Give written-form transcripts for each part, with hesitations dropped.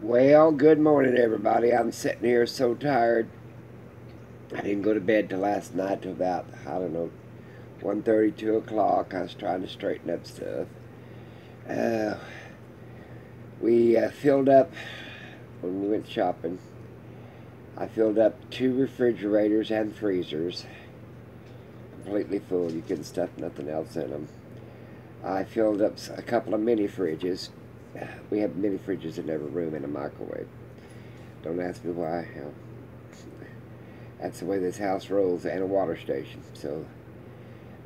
Well, good morning, everybody. I'm sitting here so tired. I didn't go to bed till last night till about, I don't know, 1:30, 2 o'clock. I was trying to straighten up stuff. Uh, we filled up when we went shopping. I filled up two refrigerators and freezers, completely full. You couldn't stuff nothing else in them. I filled up a couple of mini fridges. We have mini fridges in every room and a microwave. Don't ask me why. That's the way this house rolls, and a water station. So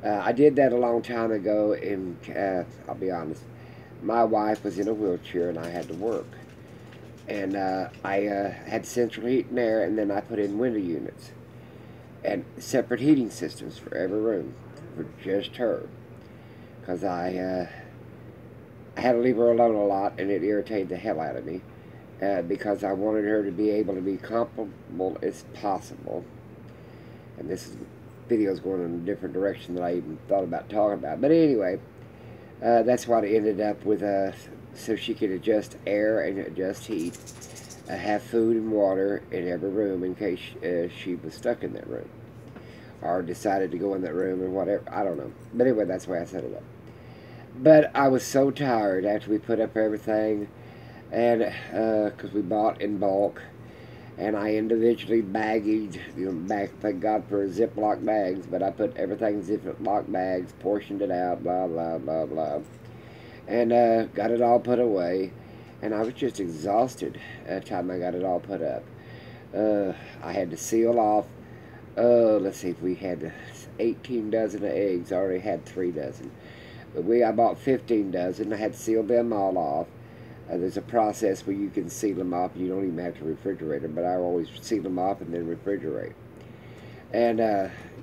I did that a long time ago, and I'll be honest, my wife was in a wheelchair, and I had to work. And I had central heat and air, and then I put in window units and separate heating systems for every room for just her, because I had to leave her alone a lot, and it irritated the hell out of me. Because I wanted her to be able to be comfortable as possible. And this video is going in a different direction than I even thought about talking about. But anyway, that's what it ended up with, so she could adjust air and adjust heat, have food and water in every room in case she was stuck in that room or decided to go in that room or whatever. I don't know. But anyway, that's the way I set it up. But I was so tired after we put up everything, and because we bought in bulk, and I individually bagged, thank God for Ziploc bags, but I put everything in Ziploc bags, portioned it out, blah, blah, blah, blah, and got it all put away, and I was just exhausted at the time I got it all put up. I had to seal off, let's see, if we had 18 dozen of eggs, I already had 3 dozen, but I bought 15 dozen, I had to seal them all off. There's a process where you can seal them off. You don't even have to refrigerate them, but I always seal them off and then refrigerate. And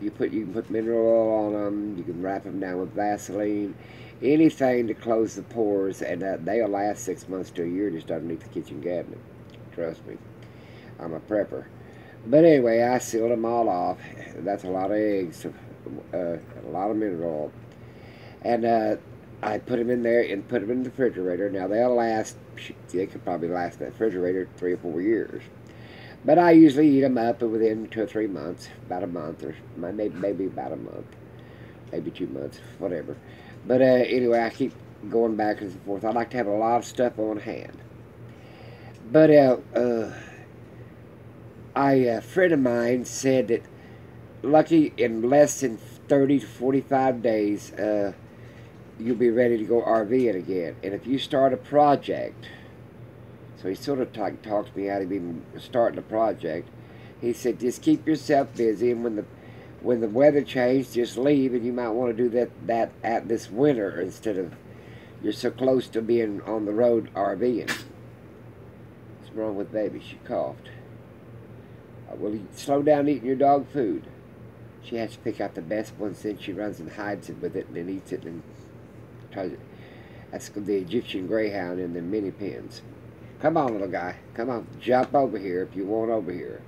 you can put mineral oil on them. You can wrap them down with Vaseline, anything to close the pores, and they'll last 6 months to a year just underneath the kitchen cabinet. Trust me, I'm a prepper. But anyway, I sealed them all off. That's a lot of eggs, a lot of mineral oil, and I put them in there and put them in the refrigerator. Now they'll last, they could probably last in the refrigerator 3 or 4 years. But I usually eat them up within 2 or 3 months, about a month, or maybe about a month, maybe 2 months, whatever. But anyway, I keep going back and forth. I like to have a lot of stuff on hand. But a friend of mine said that lucky in less than 30 to 45 days, you'll be ready to go RVing again. And if you start a project, so he sort of talked me out of even starting a project. He said, just keep yourself busy, and when the weather changes, just leave, and you might want to do that at this winter instead of you're so close to being on the road RVing. What's wrong with baby? She coughed. Well, you slow down eating your dog food. She has to pick out the best one, since she runs and hides it with it and then eats it and tries it. That's the Egyptian greyhound in the mini pens. Come on, little guy. Come on. Jump over here if you want over here.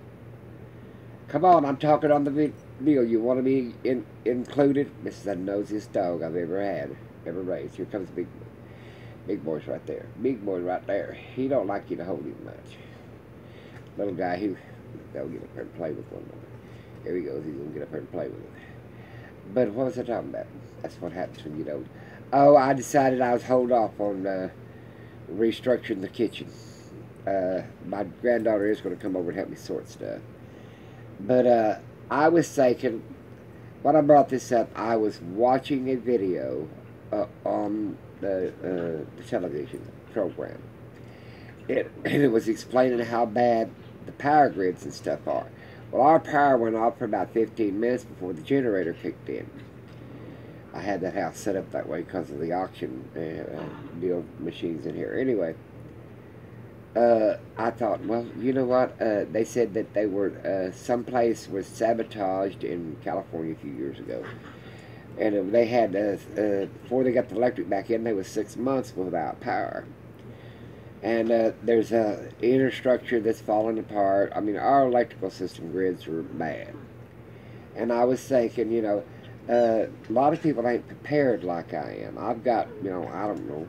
Come on, I'm talking on the video. You want to be included? This is the nosiest dog I've ever raised. Here comes Big Boy's right there. Big Boy right there. He don't like you to hold him much. Little guy, they'll get up there and play with one another. Here he goes. He's going to get up there and play with it. But what was I talking about? That's what happens when you don't. Oh, I decided I was hold off on restructuring the kitchen. My granddaughter is going to come over and help me sort stuff. But I was thinking, when I brought this up, I was watching a video on the television program. And it was explaining how bad the power grids and stuff are. Well, our power went off for about 15 minutes before the generator kicked in. I had that house set up that way because of the auction deal machines in here. Anyway, I thought, well, you know what? They said that they were, someplace was sabotaged in California a few years ago. And they had, before they got the electric back in, they was 6 months without power. And there's a inner structure that's falling apart. I mean, our electrical system grids are bad. And I was thinking, a lot of people ain't prepared like I am. I've got, I don't know,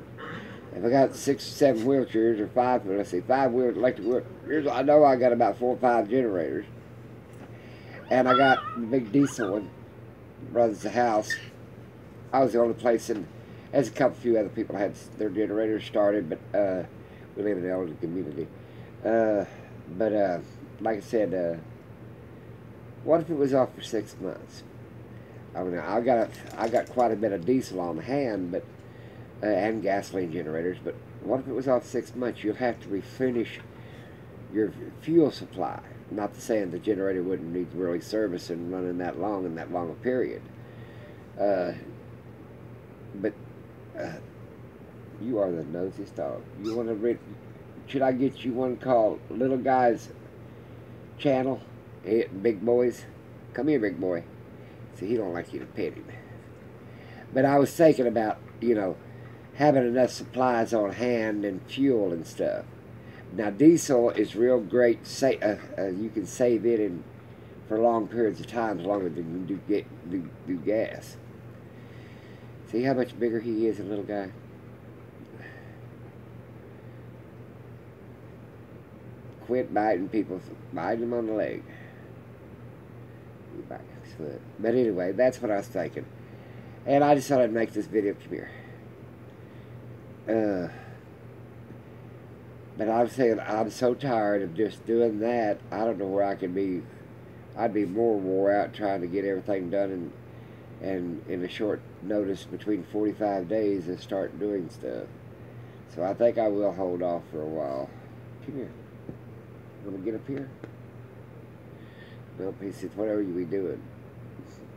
If I got 6 or 7 wheelchairs or 5, let's see, 5 electric wheelchairs, I know I got about 4 or 5 generators. And I got the big diesel one, runs the house. I was the only place in, there's a couple few other people had their generators started, but we live in an elderly community. Like I said, what if it was off for 6 months? I mean, I got quite a bit of diesel on hand, but and gasoline generators. But what if it was off 6 months? You'll have to replenish your fuel supply. Not to say the generator wouldn't need really service and running that long in that long a period. But you are the nosiest dog. You want to read? Should I get you one called Little Guy's Channel? Big Boys, come here, big boy. See, he don't like you to pet him. But I was thinking about, having enough supplies on hand and fuel and stuff. Now, diesel is real great. You can save it for long periods of time, longer than you do gas. See how much bigger he is, a little guy. Quit biting people, biting them on the leg. You bite his foot. But anyway, that's what I was thinking. And I just thought I'd make this video. Come here. But I'm saying I'm so tired of just doing that. I don't know where I could be. I'd be more wore out trying to get everything done and in a short notice between 45 days and start doing stuff. So I think I will hold off for a while. Come here. Want to get up here? Nope, he said, whatever you be doing.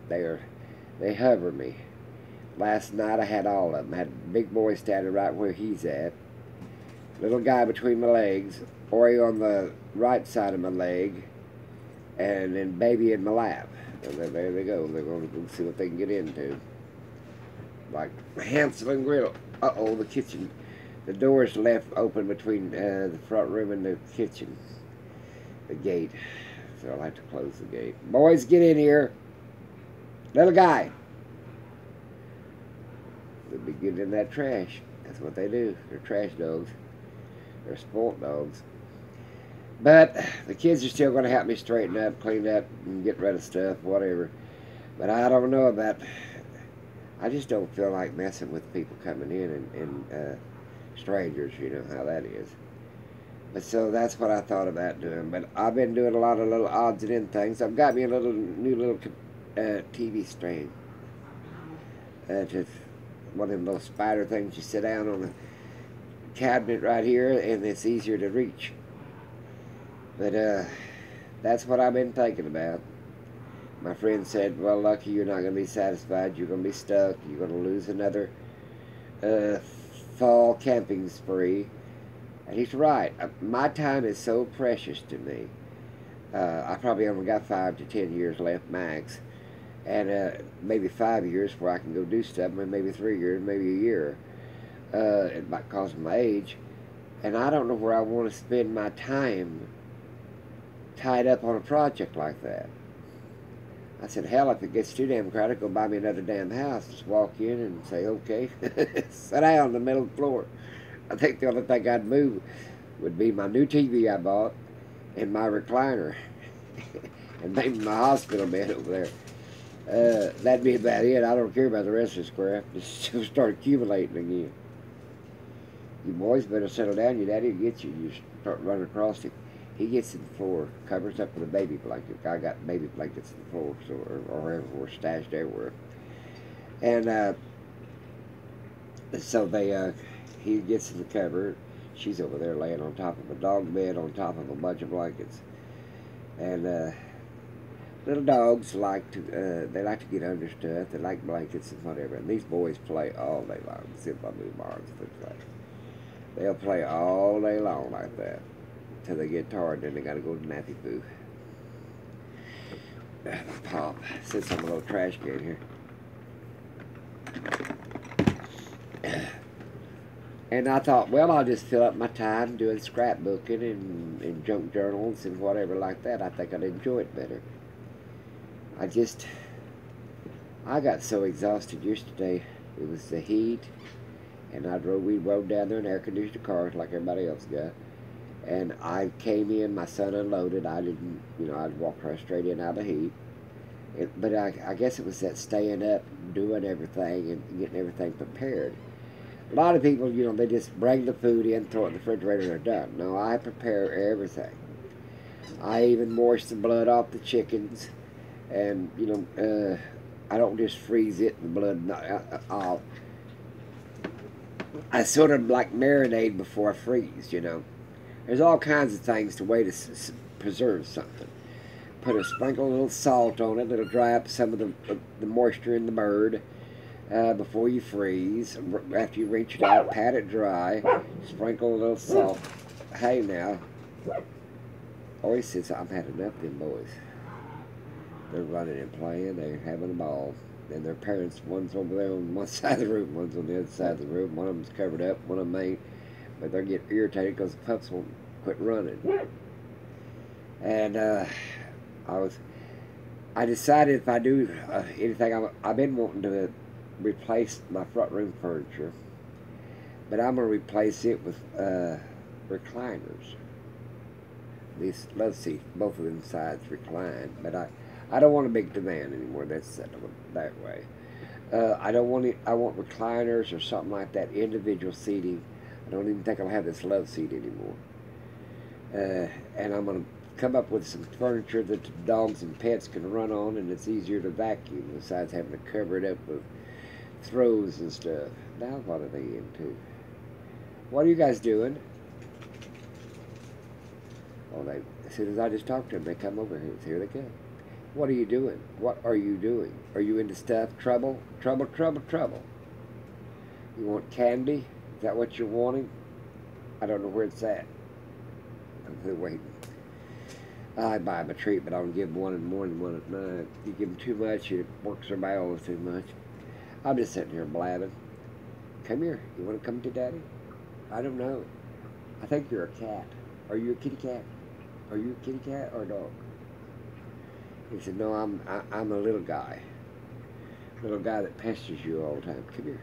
They hover me. Last night I had all of them. I had big boy standing right where he's at. Little guy between my legs. Ori on the right side of my leg. And then baby in my lap. And then there they go. They're going to see what they can get into. Like Hansel and Gretel. Uh-oh, the kitchen. The door's left open between the front room and the kitchen. The gate. So I'll have to close the gate. Boys, get in here. Little guy. They'll be getting in that trash. That's what they do. They're trash dogs. They're spoilt dogs. But the kids are still going to help me straighten up, clean up, and get rid of stuff, whatever. But I don't know about... I just don't feel like messing with people coming in and strangers, you know how that is. But so that's what I thought about doing. But I've been doing a lot of little odds and end things. I've got me a new little TV stand. Just one of them little spider things you sit down on the cabinet right here, and it's easier to reach. But that's what I've been thinking about. My friend said, well, Lucky, you're not going to be satisfied. You're going to be stuck. You're going to lose another fall camping spree. And he's right. My time is so precious to me. I probably only got 5 to 10 years left max. And maybe 5 years where I can go do stuff. Maybe 3 years, maybe a year. It might cause my age. And I don't know where I want to spend my time tied up on a project like that. I said, hell, if it gets too damn crowded, go buy me another damn house. Just walk in and say, okay, sit down in the middle of the floor. I think the only thing I'd move would be my new TV I bought and my recliner and maybe my hospital bed over there. That'd be about it. I don't care about the rest of this crap. Just start accumulating again. You boys better settle down. Your daddy will get you. You start running across him. He gets to the floor, covers up with a baby blanket. I got baby blankets on the floor, so or everywhere, stashed everywhere. And so he gets in the cover. She's over there laying on top of a dog bed on top of a bunch of blankets. And little dogs like to get under stuff. They like blankets and whatever. And these boys play all day long. See if I move my arms, things like that. They'll play all day long like that. Till they get tired, then they gotta go to nappy poo. Pop, sits on a little trash can here. And I thought, well, I'll just fill up my time doing scrapbooking and junk journals and whatever like that. I think I'd enjoy it better. I got so exhausted yesterday. It was the heat And we rode down there in air-conditioned cars like everybody else got. And I came in, my son unloaded. I didn't, I'd walk right straight in out of the heat. But I guess it was that staying up, doing everything, and getting everything prepared. A lot of people, they just bring the food in, throw it in the refrigerator, and they're done. No, I prepare everything. I even moisten the blood off the chickens, and I don't just freeze it. The blood, I sort of like marinate before I freeze. There's all kinds of things to way to preserve something. Sprinkle a little salt on it. It'll dry up some of the moisture in the bird before you freeze. After you rinse it out, pat it dry. Sprinkle a little salt. Hey now, always says I'm had enough of them boys. They're running and playing. They're having a ball. And their parents, one's over there on one side of the room, one's on the other side of the room. One of them's covered up, one of them ain't. But they're getting irritated because the pups won't quit running. And I decided if I do anything, I've been wanting to replace my front room furniture, but I'm going to replace it with recliners. These love seats, both of them sides recline, but I don't want a big divan anymore. That's set that way. I don't want it. I want recliners or something like that, individual seating. I don't even think I'll have this love seat anymore. And I'm going to come up with some furniture that the dogs and pets can run on, and it's easier to vacuum besides having to cover it up with throws and stuff. Now what are they into? What are you guys doing? Oh, as soon as I just talked to them, they come over here. Here they come. What are you doing? What are you doing? Are you into stuff? Trouble? Trouble, trouble, trouble. You want candy? Is that what you're wanting? I don't know where it's at. I'm waiting. I buy them a treat, but I don't give them one in the morning, one at night. You give them too much, it works their bowels too much. I'm just sitting here blabbing. Come here. You want to come to Daddy? I don't know. I think you're a cat. Are you a kitty cat? Are you a kitty cat or a dog? He said, no, I'm a little guy. Little guy that pesters you all the time. Come here.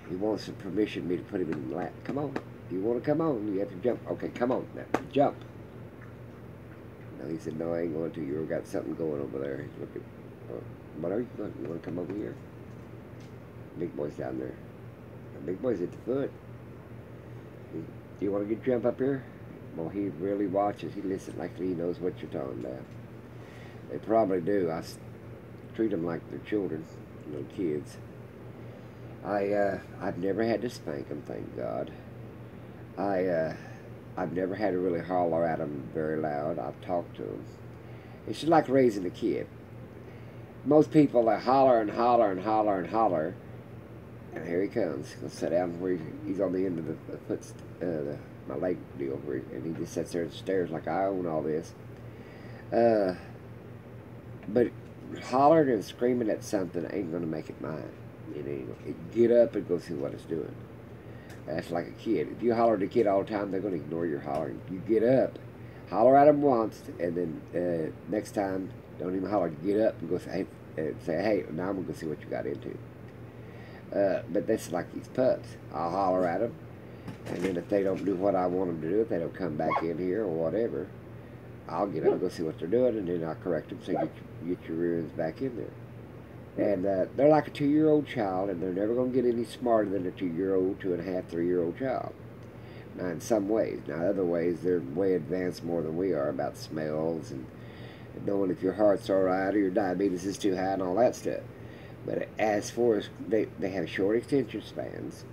He wants some permission me to put him in the lap. Come on. You want to come on? You have to jump. Okay, come on. Now, jump. No, he said, no, I ain't going to. You've got something going over there. He's looking. What are you going? You want to come over here? Big boy's down there. The big boy's at the foot. Do you want to jump up here? Well, he really watches. He listens like he knows what you're talking about. They probably do. I treat them like they're children, little kids. I've never had to spank them, thank God. I've never had to really holler at them very loud. I've talked to them. It's just like raising a kid. Most people, they holler and holler and holler and holler, and here he comes. He'll sit down where he's on the end of the foot, my leg deal, and he just sits there and stares like I own all this. But hollering and screaming at something ain't going to make it mine. Get up and go see what it's doing. That's like a kid. If you holler at a kid all the time, they're going to ignore your hollering. You get up, holler at them once, and then next time, don't even holler. Get up and go say, hey, now I'm going to go see what you got into. But that's like these pups. I'll holler at them, and then if they don't do what I want them to do, if they don't come back in here or whatever, I'll get up and go see what they're doing, and then I'll correct them so you get your rear ends back in there. And they're like a 2-year-old child, and they're never going to get any smarter than a 2-year-old, 2.5, 3-year-old child. Now, in some ways. Now, other ways, they're way advanced more than we are about smells and knowing if your heart's all right or your diabetes is too high and all that stuff. But as far as they have short extension spans,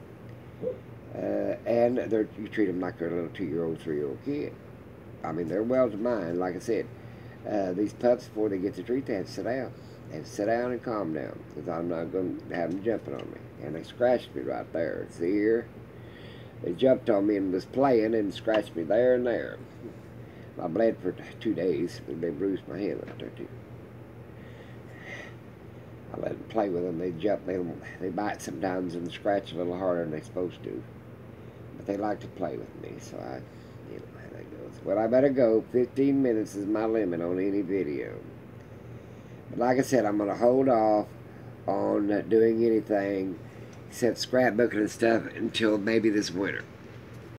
and you treat them like they're a little 2-year-old, 3-year-old kid. I mean, they're well to mind. Like I said, these pups, before they get to treat, they have to sit down. They have to sit down and calm down, because I'm not going to have them jumping on me. And they scratched me right there. It's the ear. They jumped on me and was playing and scratched me there and there. I bled for 2 days, and they bruised my hand right there, too. I let them play with them. They jump. They bite sometimes and scratch a little harder than they're supposed to. But they like to play with me, so how that goes. Well, I better go. 15 minutes is my limit on any video. But like I said, I'm going to hold off on doing anything except scrapbooking and stuff until maybe this winter.